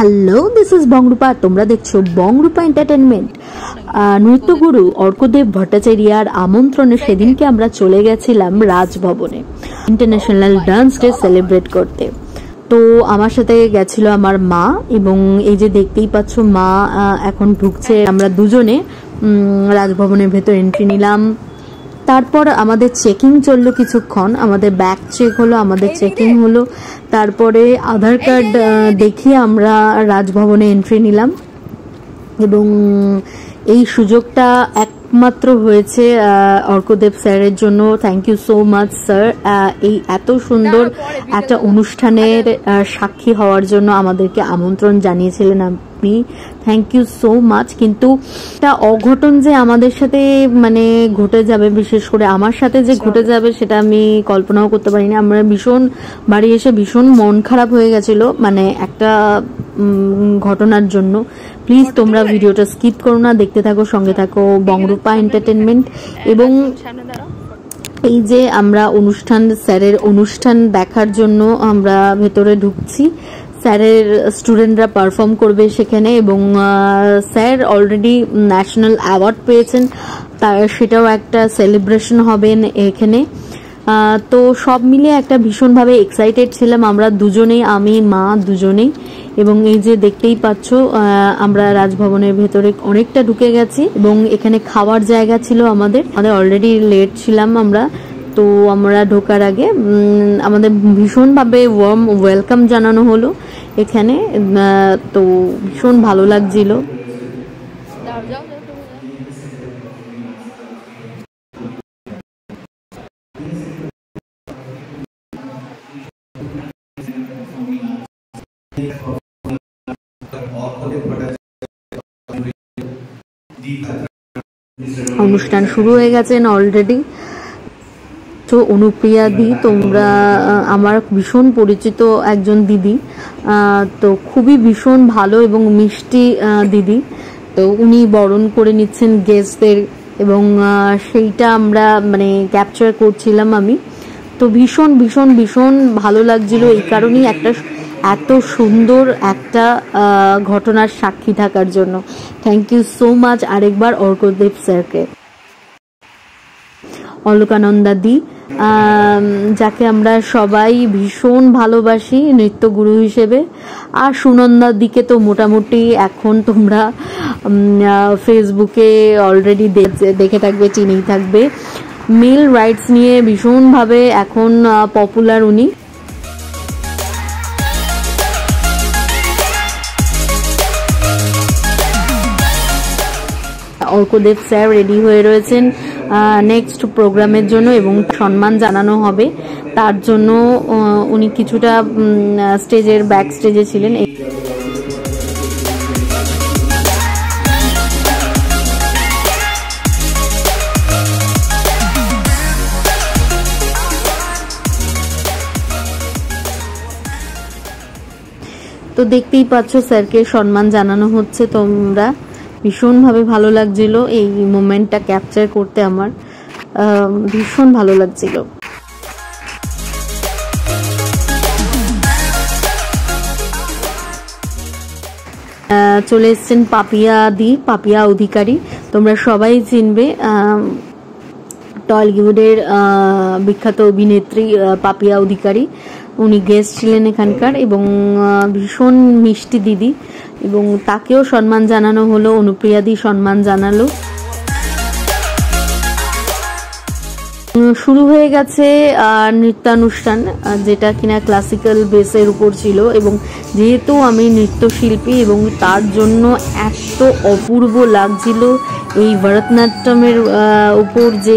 Hello, this is বংরূপা। তোমরা দেখছো বংরূপা entertainment. নৃত্যগুরু Arkadeb ভট্টাচার্যার আমন্ত্রণে সেদিনকে আমরা চলে গেছিলাম রাজভবনে ইন্টারন্যাশনাল ডান্স ডে সেলিব্রেট করতে। তো আমার সাথে গেছিল আমার মা, এবং এই যে দেখতেই পাচ্ছ মা এখন ঢুকছে। আমরা দুজনে রাজভবনের ভেতর এন্ট্রি নিলাম। তারপর আমাদের চেকিং চললো কিছুক্ষণ, আমাদের ব্যাগ চেক হলো, আমাদের চেকিং হলো, তারপরে আধার কার্ড দেখিয়ে আমরা রাজভবনে এন্ট্রি নিলাম। এবং এই সুযোগটা একমাত্র হয়েছে অর্কদেব স্যারের জন্য। Thank you so much sir, এই এত সুন্দর একটা অনুষ্ঠানের সাক্ষী হওয়ার জন্য আমাদেরকে আমন্ত্রণ জানিয়েছিলেন আপনি। Thank you so much. কিন্তু একটা অঘটন যে আমাদের সাথে মানে ঘটে যাবে, বিশেষ করে আমার সাথে যে ঘটে যাবে, সেটা আমি কল্পনাও করতে পারিনি। আমরা ভীষণ বাড়ি এসে ভীষণ মন খারাপ হয়ে গেছিল মানে একটা ঘটনার জন্য। প্লিজ তোমরা ভিডিওটা স্কিপ করো না, দেখতে থাকো, সঙ্গে থাকো বংরূপা এন্টারটেনমেন্ট। এবং এই যে আমরা স্যারের অনুষ্ঠান দেখার জন্য আমরা ভেতরে ঢুকছি। স্যারের স্টুডেন্টরা পারফর্ম করবে সেখানে, এবং স্যার অলরেডি ন্যাশনাল অ্যাওয়ার্ড পেয়েছেন, সেটাও একটা সেলিব্রেশন হবে এখানে। তো সব মিলিয়ে একটা ভীষণভাবে এক্সাইটেড ছিলাম আমরা দুজনেই, আমি মা দুজনেই। এবং এই যে দেখতেই পাচ্ছ আমরা রাজভবনের ভেতরে অনেকটা ঢুকে গেছি, এবং এখানে খাওয়ার জায়গা ছিল আমাদের অলরেডি লেট ছিলাম আমরা। তো আমরা ঢোকার আগে আমাদের ভীষণভাবে ওয়ার্ম ওয়েলকাম জানানো হলো এখানে। তো ভীষণ ভালো লাগছিল। অনুষ্ঠান শুরু হয়ে গেছেন অলরেডি। তো অনুপ্রিয়া দি, তোমরা আমার ভীষণ পরিচিত একজন দিদি, তো খুবই ভীষণ ভালো এবং মিষ্টি দিদি। তো উনি বরণ করে নিচ্ছেন গেস্টদের, এবং সেইটা আমরা মানে ক্যাপচার করছিলাম আমি। তো ভীষণ ভীষণ ভীষণ ভালো লাগছিল, এই কারণেই এত সুন্দর একটা ঘটনার সাক্ষী থাকার জন্য। থ্যাংক ইউ সো মাচ আরেকবার অর্কদেব স্যারকে। অলকানন্দা দি, যাকে আমরা সবাই ভীষণ ভালোবাসি নৃত্যগুরু হিসেবে। আর সুনন্দা দিকে তো মোটামুটি এখন তোমরা ফেসবুকে অলরেডি দেখে থাকবে, চিনেই থাকবে। মেল রাইটস নিয়ে ভীষণভাবে এখন পপুলার উনি। অর্কদেব স্যার রেডি হয়ে রয়েছেন নেক্সট প্রোগ্রামের জন্য, এবং সম্মান জানানো হবে তার জন্য উনি কিছুটা স্টেজের ব্যাক স্টেজে ছিলেন। তো দেখতেই পাচ্ছ স্যারকে সম্মান জানানো হচ্ছে। তোমরা ভীষণভাবে ভালো লাগছিল এই মোমেন্টটা ক্যাপচার করতে, আমার ভীষণ ভালো লাগছিল। চলে এসছেন পাপিয়া অধিকারী, তোমরা সবাই চিনবে, টলিউডের বিখ্যাত অভিনেত্রী পাপিয়া অধিকারী। উনি গেস্ট ছিলেন এখানকার, এবং ভীষণ মিষ্টি দিদি, এবং তাকেও সম্মান জানানো হলো। অনুপ্রিয়া দি সম্মান জানালো। শুরু হয়ে গেছে নৃত্যানুষ্ঠান, যেটা কিনা ক্লাসিক্যাল বেসের উপর ছিল, এবং যেহেতু আমি নৃত্যশিল্পী এবং তার জন্য এত অপূর্ব লাগছিল এই ভরতনাট্যমের উপর যে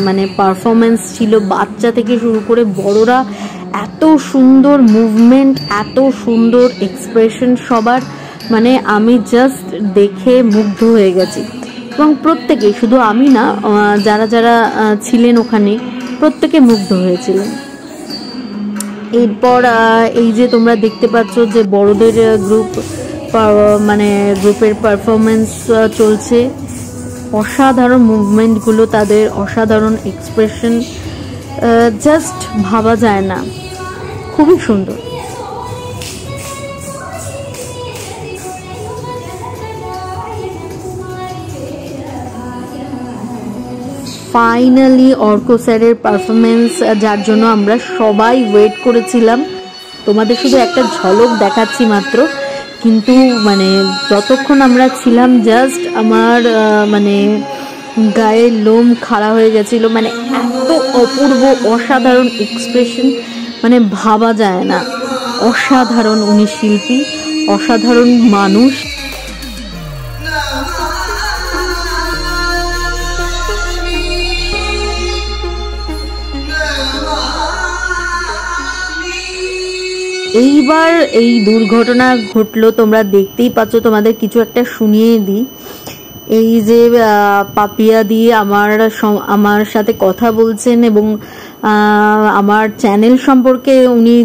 মানে পারফরমেন্স ছিল, বাচ্চা থেকে শুরু করে বড়রা, এত সুন্দর মুভমেন্ট, এত সুন্দর এক্সপ্রেশন সবার, মানে আমি জাস্ট দেখে মুগ্ধ হয়ে গেছি। এবং প্রত্যেকে, শুধু আমি না, যারা যারা ছিলেন ওখানে প্রত্যেকে মুগ্ধ হয়েছিলেন। এরপর এই যে তোমরা দেখতে পাচ্ছ যে বড়দের গ্রুপের পারফরমেন্স চলছে। অসাধারণ মুভমেন্টগুলো, তাদের অসাধারণ এক্সপ্রেশন, জাস্ট ভাবা যায় না, খুবই সুন্দর। ফাইনালি অর্ক স্যারের পারফরমেন্স, যার জন্য আমরা সবাই ওয়েট করেছিলাম। তোমাদের শুধু একটা ঝলক দেখাচ্ছি মাত্র, কিন্তু মানে যতক্ষণ আমরা ছিলাম জাস্ট আমার মানে গায়ের লোম খাড়া হয়ে গেছিল। মানে এত অপূর্ব অসাধারণ এক্সপ্রেশন, মানে ভাবা যায় না। অসাধারণ উনি শিল্পী, অসাধারণ মানুষ। এইবার এই দুর্ঘটনা ঘটলো, তোমরা দেখতেই পাচ্ছ। তোমাদের কিছু একটা শুনিয়ে দিই। এই যে পাপিয়া দি আমার সাথে কথা বলছেন এবং আমার চ্যানেল সম্পর্কে উনি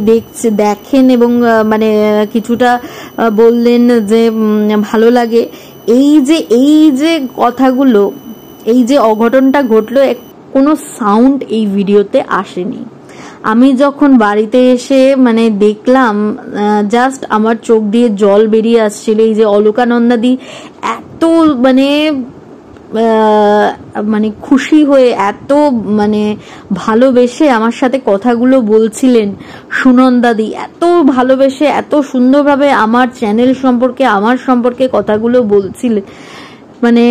দেখেন এবং মানে কিছুটা বললেন যে ভালো লাগে। এই যে কথাগুলো, এই যে অঘটনটা ঘটলো, কোনো সাউন্ড এই ভিডিওতে আসেনি। আমি যখন বাড়িতে এসে মানে দেখলাম, জাস্ট আমার চোখ দিয়ে জল বেরিয়ে আসছিল। এই যে অলকানন্দাদি এত মানে খুশি হয়ে, এত মানে ভালোবেসে আমার সাথে কথাগুলো বলছিলেন। সুনন্দাদি এত ভালোবেসে, এত সুন্দরভাবে আমার চ্যানেল সম্পর্কে, আমার সম্পর্কে কথাগুলো বলছিলেন। মানে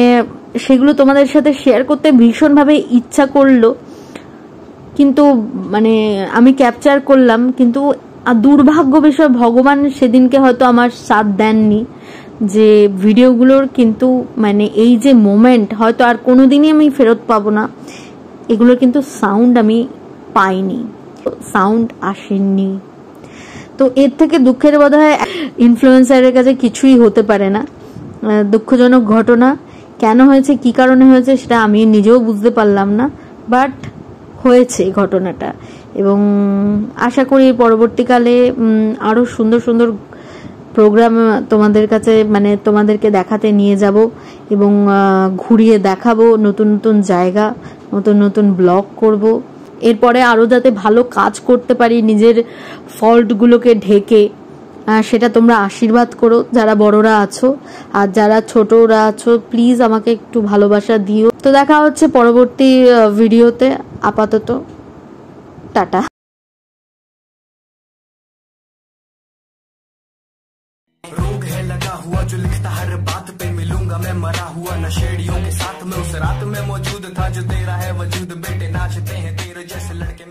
সেগুলো তোমাদের সাথে শেয়ার করতে ভীষণভাবে ইচ্ছা করলো, কিন্তু মানে আমি ক্যাপচার করলাম। কিন্তু দুর্ভাগ্য বিষয়, ভগবান সেদিনকে হয়তো আমার সাথ দেননি, যে ভিডিওগুলোর কিন্তু মানে এই যে মোমেন্ট হয়তো আর কোনোদিনই আমি ফেরত পাবো না। এগুলোর কিন্তু সাউন্ড আমি পাইনি, সাউন্ড আসেননি। তো এর থেকে দুঃখের বোধ হয় ইনফ্লুয়েন্সারের কাছে কিছুই হতে পারে না। দুঃখজনক ঘটনা। কেন হয়েছে, কি কারণে হয়েছে, সেটা আমি নিজেও বুঝতে পারলাম না, বাট হয়েছে ঘটনাটা। এবং আশা করি পরবর্তীকালে আরো সুন্দর সুন্দর প্রোগ্রাম তোমাদের কাছে মানে তোমাদেরকে দেখাতে নিয়ে যাব এবং ঘুরিয়ে দেখাবো নতুন নতুন জায়গা, নতুন নতুন ব্লগ করব। এরপরে আরো যাতে ভালো কাজ করতে পারি নিজের ফল্টগুলোকে ঢেকে, সেটা তোমরা আশীর্বাদ করো যারা বড়রা আছো। আর যারা ছোটরা আছো প্লিজ আমাকে একটু ভালোবাসা দিও। তো দেখা হচ্ছে পরবর্তী ভিডিওতে। আপাতত টাটা। रोग है लगा हुआ जो लिखता हर बात पे, मिलूंगा मैं मरा हुआ नशेड़ियों के साथ में। उस रात में मौजूद था जो तेरा है वजूद, बेटे नाचते हैं तेरे जैसे लड़के।